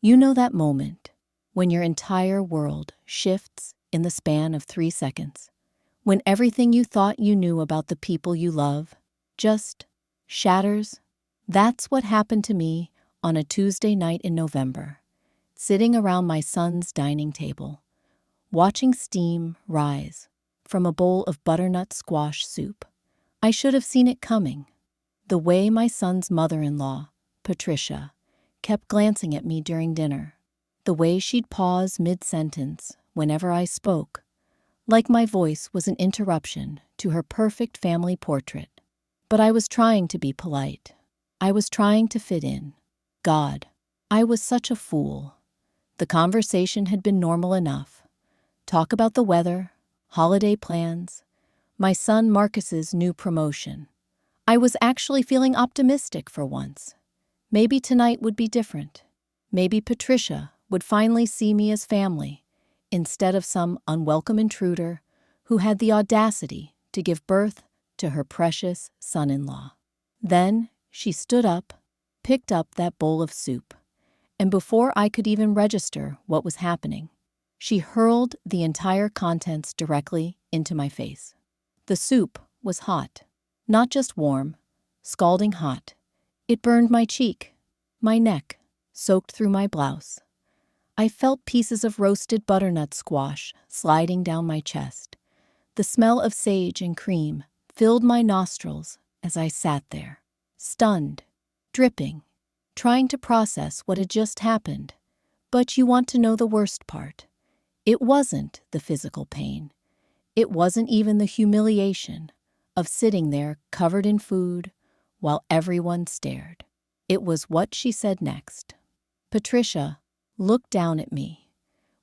You know that moment when your entire world shifts in the span of 3 seconds, when everything you thought you knew about the people you love just shatters? That's what happened to me on a Tuesday night in November, sitting around my son's dining table, watching steam rise from a bowl of butternut squash soup. I should have seen it coming. The way my son's mother-in-law, Patricia, kept glancing at me during dinner. The way she'd pause mid-sentence whenever I spoke, like my voice was an interruption to her perfect family portrait. But I was trying to be polite. I was trying to fit in. God, I was such a fool. The conversation had been normal enough. Talk about the weather, holiday plans, my son Marcus's new promotion. I was actually feeling optimistic for once. Maybe tonight would be different. Maybe Patricia would finally see me as family, instead of some unwelcome intruder who had the audacity to give birth to her precious son-in-law. Then she stood up, picked up that bowl of soup, and before I could even register what was happening, she hurled the entire contents directly into my face. The soup was hot, not just warm, scalding hot. It burned my cheek, my neck, soaked through my blouse. I felt pieces of roasted butternut squash sliding down my chest. The smell of sage and cream filled my nostrils as I sat there, stunned, dripping, trying to process what had just happened. But you want to know the worst part. It wasn't the physical pain. It wasn't even the humiliation of sitting there covered in food while everyone stared. It was what she said next. Patricia looked down at me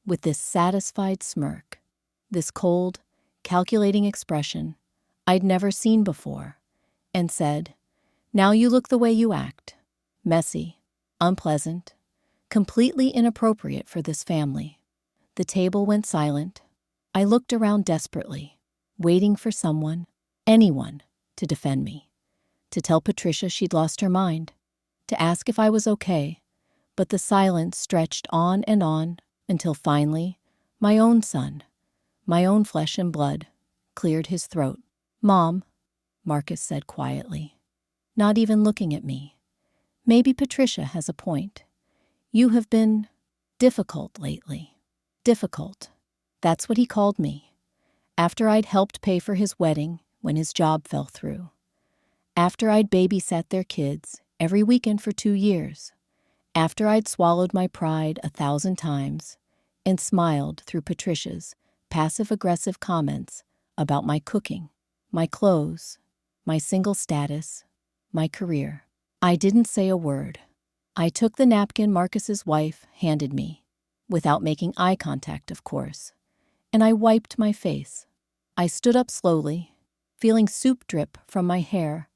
with this satisfied smirk, this cold, calculating expression I'd never seen before, and said, "Now you look the way you act. Messy, unpleasant, completely inappropriate for this family." The table went silent. I looked around desperately, waiting for someone, anyone, to defend me, to tell Patricia she'd lost her mind, to ask if I was okay. But the silence stretched on until finally my own son, my own flesh and blood, cleared his throat. "Mom," Marcus said quietly, not even looking at me, "maybe Patricia has a point. You have been difficult lately." Difficult. That's what he called me. After I'd helped pay for his wedding when his job fell through. After I'd babysat their kids every weekend for 2 years. After I'd swallowed my pride 1,000 times and smiled through Patricia's passive-aggressive comments about my cooking, my clothes, my single status, my career. I didn't say a word. I took the napkin Marcus's wife handed me, without making eye contact, of course, and I wiped my face. I stood up slowly, feeling soup drip from my hair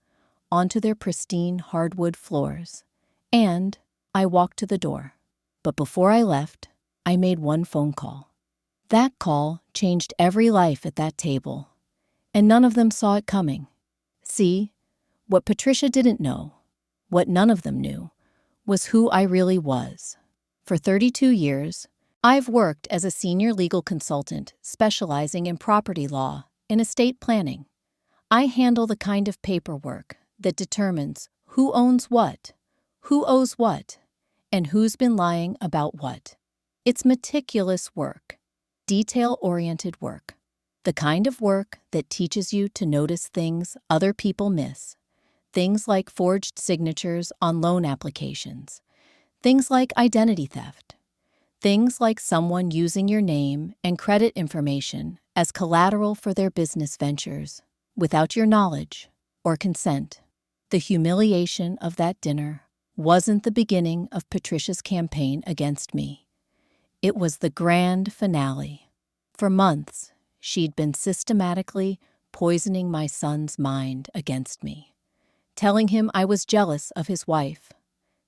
onto their pristine hardwood floors, and I walked to the door. But before I left, I made one phone call. That call changed every life at that table, and none of them saw it coming. See, what Patricia didn't know, what none of them knew, was who I really was. For 32 years, I've worked as a senior legal consultant specializing in property law and estate planning. I handle the kind of paperwork that determines who owns what, who owes what, and who's been lying about what. It's meticulous work, detail-oriented work, the kind of work that teaches you to notice things other people miss, things like forged signatures on loan applications, things like identity theft, things like someone using your name and credit information as collateral for their business ventures without your knowledge or consent. The humiliation of that dinner wasn't the beginning of Patricia's campaign against me. It was the grand finale. For months, she'd been systematically poisoning my son's mind against me, telling him I was jealous of his wife,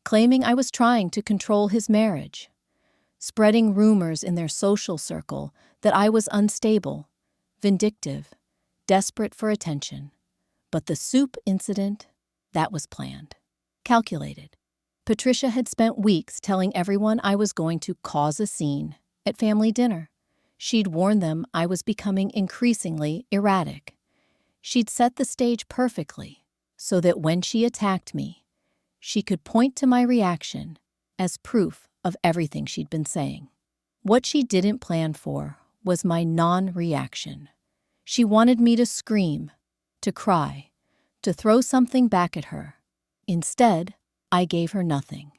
claiming I was trying to control his marriage, spreading rumors in their social circle that I was unstable, vindictive, desperate for attention. But the soup incident, that was planned, calculated. Patricia had spent weeks telling everyone I was going to cause a scene at family dinner. She'd warned them I was becoming increasingly erratic. She'd set the stage perfectly so that when she attacked me, she could point to my reaction as proof of everything she'd been saying. What she didn't plan for was my non-reaction. She wanted me to scream, to cry, to throw something back at her. Instead, I gave her nothing,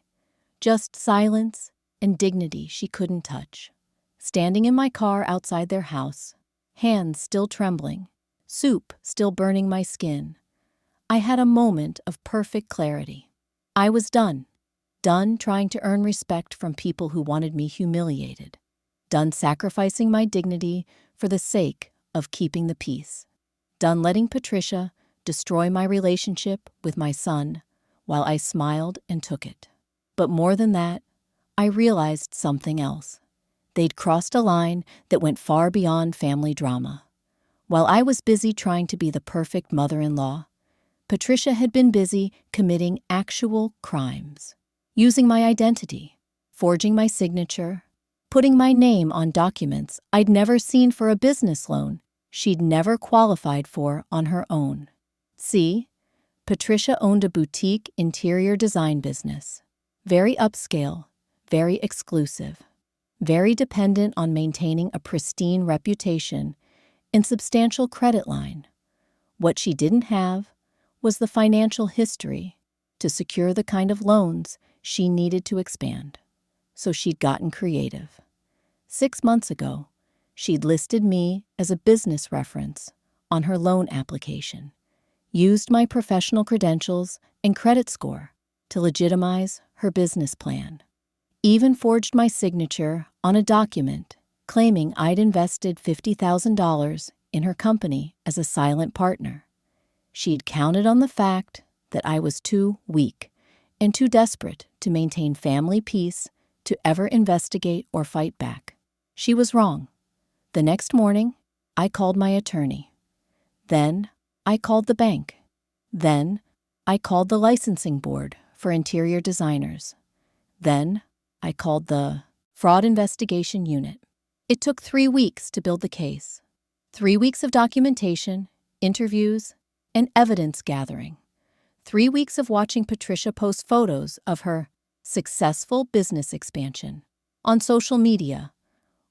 just silence and dignity she couldn't touch. Standing in my car outside their house, hands still trembling, soup still burning my skin, I had a moment of perfect clarity. I was done trying to earn respect from people who wanted me humiliated, done sacrificing my dignity for the sake of keeping the peace, done letting Patricia destroy my relationship with my son while I smiled and took it. But more than that, I realized something else. They'd crossed a line that went far beyond family drama. While I was busy trying to be the perfect mother-in-law, Patricia had been busy committing actual crimes, using my identity, forging my signature, putting my name on documents I'd never seen for a business loan she'd never qualified for on her own. See, Patricia owned a boutique interior design business, very upscale, very exclusive, very dependent on maintaining a pristine reputation and substantial credit line. What she didn't have was the financial history to secure the kind of loans she needed to expand. So she'd gotten creative. 6 months ago, she'd listed me as a business reference on her loan application, used my professional credentials and credit score to legitimize her business plan, even forged my signature on a document claiming I'd invested $50,000 in her company as a silent partner. She'd counted on the fact that I was too weak and too desperate to maintain family peace to ever investigate or fight back. She was wrong. The next morning, I called my attorney. Then, I called the bank. Then, I called the licensing board for interior designers. Then, I called the fraud investigation unit. It took 3 weeks to build the case. 3 weeks of documentation, interviews, and evidence gathering. 3 weeks of watching Patricia post photos of her successful business expansion on social media,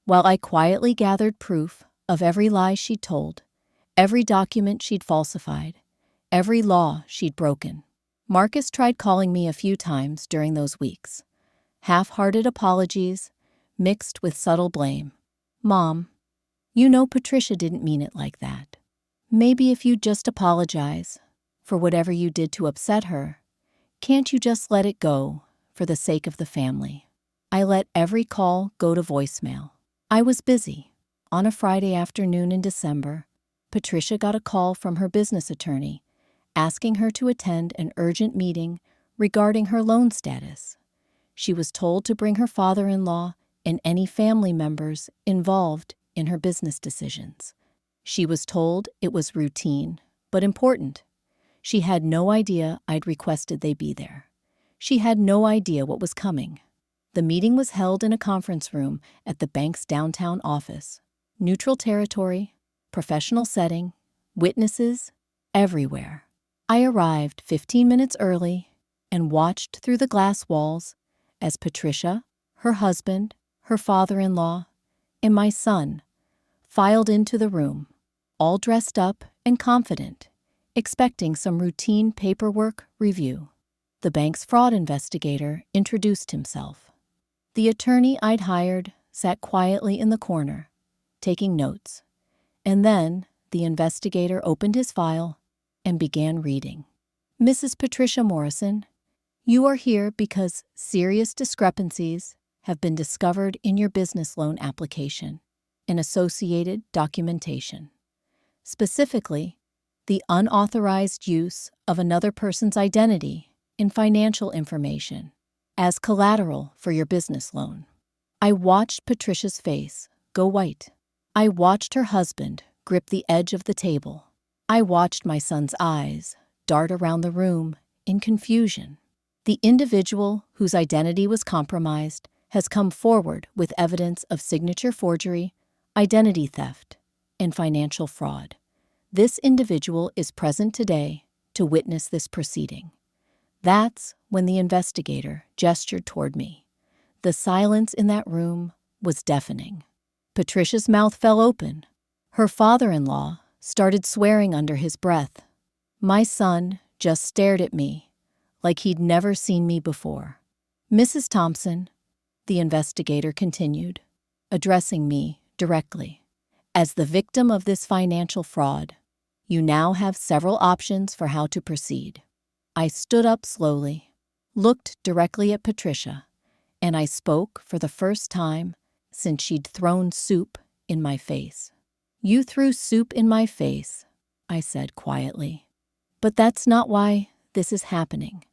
while I quietly gathered proof of every lie she'd told, every document she'd falsified, every law she'd broken. Marcus tried calling me a few times during those weeks. Half-hearted apologies, mixed with subtle blame. "Mom, you know Patricia didn't mean it like that. Maybe if you just apologize for whatever you did to upset her, can't you just let it go for the sake of the family?" I let every call go to voicemail. I was busy. On a Friday afternoon in December, Patricia got a call from her business attorney asking her to attend an urgent meeting regarding her loan status. She was told to bring her father-in-law and any family members involved in her business decisions. She was told it was routine, but important. She had no idea I'd requested they be there. She had no idea what was coming. The meeting was held in a conference room at the bank's downtown office. Neutral territory, professional setting, witnesses, everywhere. I arrived 15 minutes early and watched through the glass walls as Patricia, her husband, her father-in-law, and my son filed into the room, all dressed up and confident, expecting some routine paperwork review. The bank's fraud investigator introduced himself. The attorney I'd hired sat quietly in the corner, taking notes, and then the investigator opened his file and began reading. "Mrs. Patricia Morrison, you are here because serious discrepancies have been discovered in your business loan application and associated documentation. Specifically, the unauthorized use of another person's identity and financial information as collateral for your business loan." I watched Patricia's face go white. I watched her husband grip the edge of the table. I watched my son's eyes dart around the room in confusion. The individual whose identity was compromised has come forward with evidence of signature forgery, identity theft, and financial fraud. This individual is present today to witness this proceeding. That's when the investigator gestured toward me. The silence in that room was deafening. Patricia's mouth fell open. Her father-in-law started swearing under his breath. My son just stared at me like he'd never seen me before. Mrs. Thompson, the investigator continued, addressing me directly. As the victim of this financial fraud, you now have several options for how to proceed. I stood up slowly, looked directly at Patricia, and I spoke for the first time since she'd thrown soup in my face. You threw soup in my face, I said quietly. But that's not why this is happening.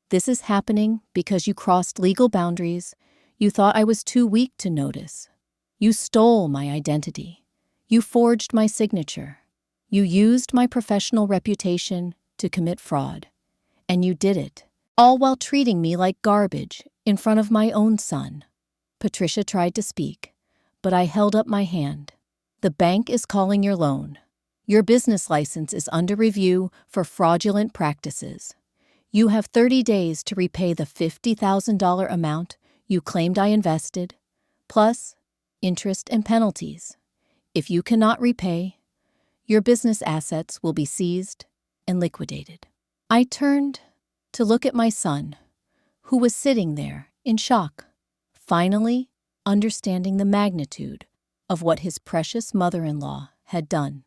This is happening because you crossed legal boundaries. You thought I was too weak to notice. You stole my identity. You forged my signature. You used my professional reputation to commit fraud. And you did it, all while treating me like garbage in front of my own son. Patricia tried to speak, but I held up my hand. The bank is calling your loan. Your business license is under review for fraudulent practices. You have 30 days to repay the $50,000 amount you claimed I invested, plus interest and penalties. If you cannot repay, your business assets will be seized and liquidated. I turned to look at my son, who was sitting there in shock, finally understanding the magnitude of what his precious mother-in-law had done.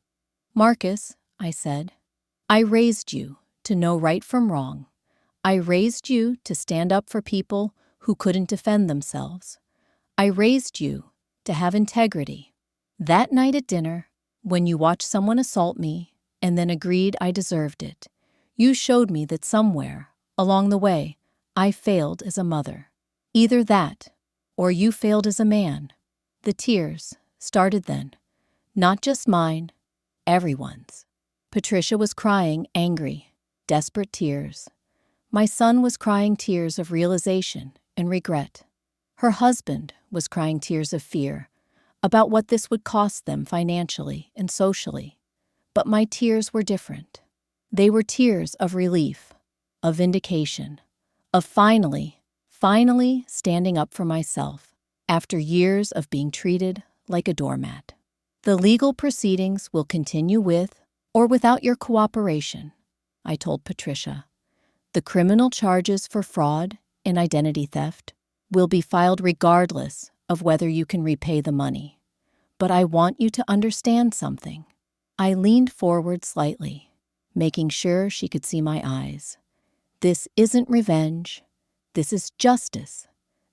Marcus, I said, I raised you to know right from wrong. I raised you to stand up for people who couldn't defend themselves. I raised you to have integrity. That night at dinner, when you watched someone assault me and then agreed I deserved it, you showed me that somewhere along the way I failed as a mother. Either that, or you failed as a man. The tears started then. Not just mine, everyone's. Patricia was crying angry, desperate tears. My son was crying tears of realization and regret. Her husband was crying tears of fear about what this would cost them financially and socially. But my tears were different. They were tears of relief, of vindication, of finally standing up for myself after years of being treated like a doormat. The legal proceedings will continue with or without your cooperation, I told Patricia. The criminal charges for fraud and identity theft will be filed regardless of whether you can repay the money. But I want you to understand something. I leaned forward slightly, making sure she could see my eyes. This isn't revenge. This is justice.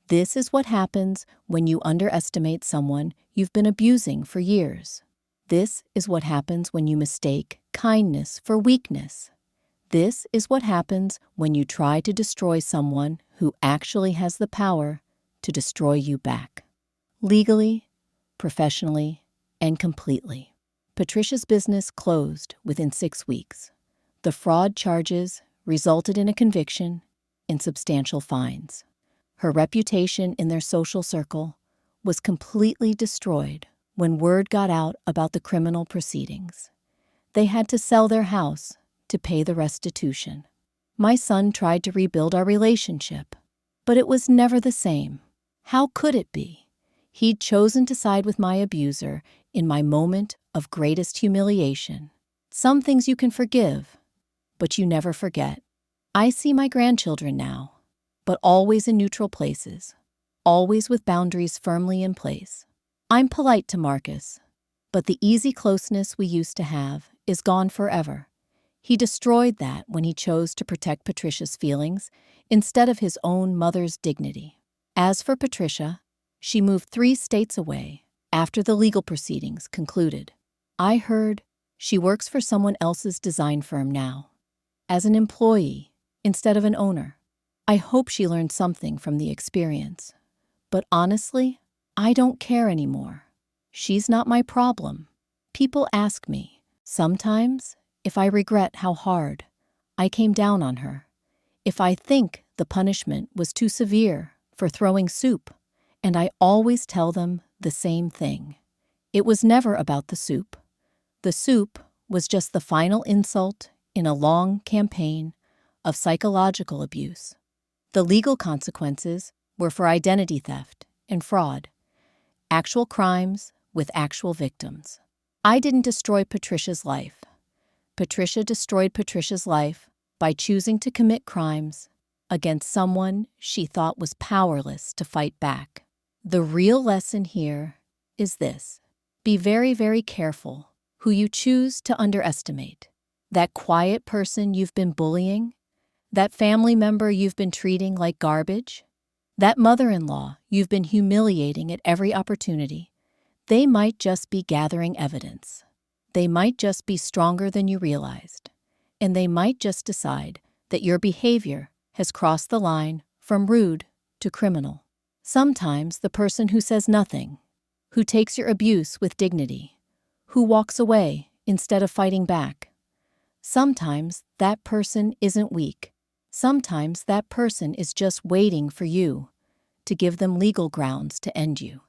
This is what happens when you underestimate someone you've been abusing for years. This is what happens when you mistake kindness for weakness. This is what happens when you try to destroy someone who actually has the power to destroy you back. Legally, professionally, and completely. Patricia's business closed within 6 weeks. The fraud charges resulted in a conviction and substantial fines. Her reputation in their social circle was completely destroyed when word got out about the criminal proceedings. They had to sell their house to pay the restitution. My son tried to rebuild our relationship, but it was never the same. How could it be? He'd chosen to side with my abuser in my moment of greatest humiliation. Some things you can forgive, but you never forget. I see my grandchildren now, but always in neutral places, always with boundaries firmly in place. I'm polite to Marcus, but the easy closeness we used to have is gone forever. He destroyed that when he chose to protect Patricia's feelings instead of his own mother's dignity. As for Patricia, she moved 3 states away after the legal proceedings concluded. I heard she works for someone else's design firm now, as an employee instead of an owner. I hope she learned something from the experience. But honestly, I don't care anymore. She's not my problem. People ask me, sometimes, if I regret how hard I came down on her, if I think the punishment was too severe for throwing soup, and I always tell them the same thing. It was never about the soup. The soup was just the final insult in a long campaign of psychological abuse. The legal consequences were for identity theft and fraud, actual crimes with actual victims. I didn't destroy Patricia's life. Patricia destroyed Patricia's life by choosing to commit crimes against someone she thought was powerless to fight back. The real lesson here is this: be very, very careful who you choose to underestimate. That quiet person you've been bullying, that family member you've been treating like garbage, that mother-in-law you've been humiliating at every opportunity, they might just be gathering evidence. They might just be stronger than you realized, and they might just decide that your behavior has crossed the line from rude to criminal. Sometimes the person who says nothing, who takes your abuse with dignity, who walks away instead of fighting back, sometimes that person isn't weak. Sometimes that person is just waiting for you to give them legal grounds to end you.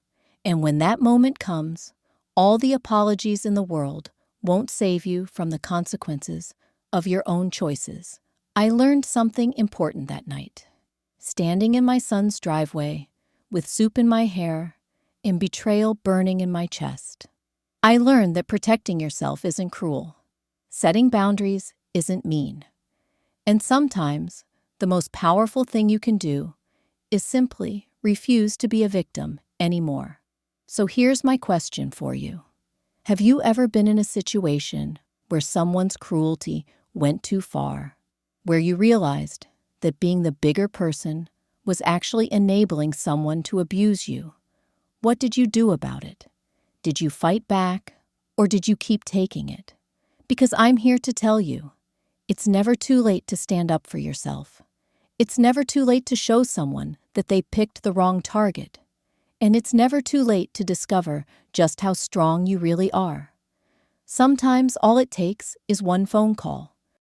And when that moment comes, all the apologies in the world won't save you from the consequences of your own choices. I learned something important that night. Standing in my son's driveway, with soup in my hair and betrayal burning in my chest, I learned that protecting yourself isn't cruel. Setting boundaries isn't mean. And sometimes the most powerful thing you can do is simply refuse to be a victim anymore. So here's my question for you. Have you ever been in a situation where someone's cruelty went too far, where you realized that being the bigger person was actually enabling someone to abuse you? What did you do about it? Did you fight back, or did you keep taking it? Because I'm here to tell you, it's never too late to stand up for yourself. It's never too late to show someone that they picked the wrong target. And it's never too late to discover just how strong you really are. Sometimes all it takes is one phone call,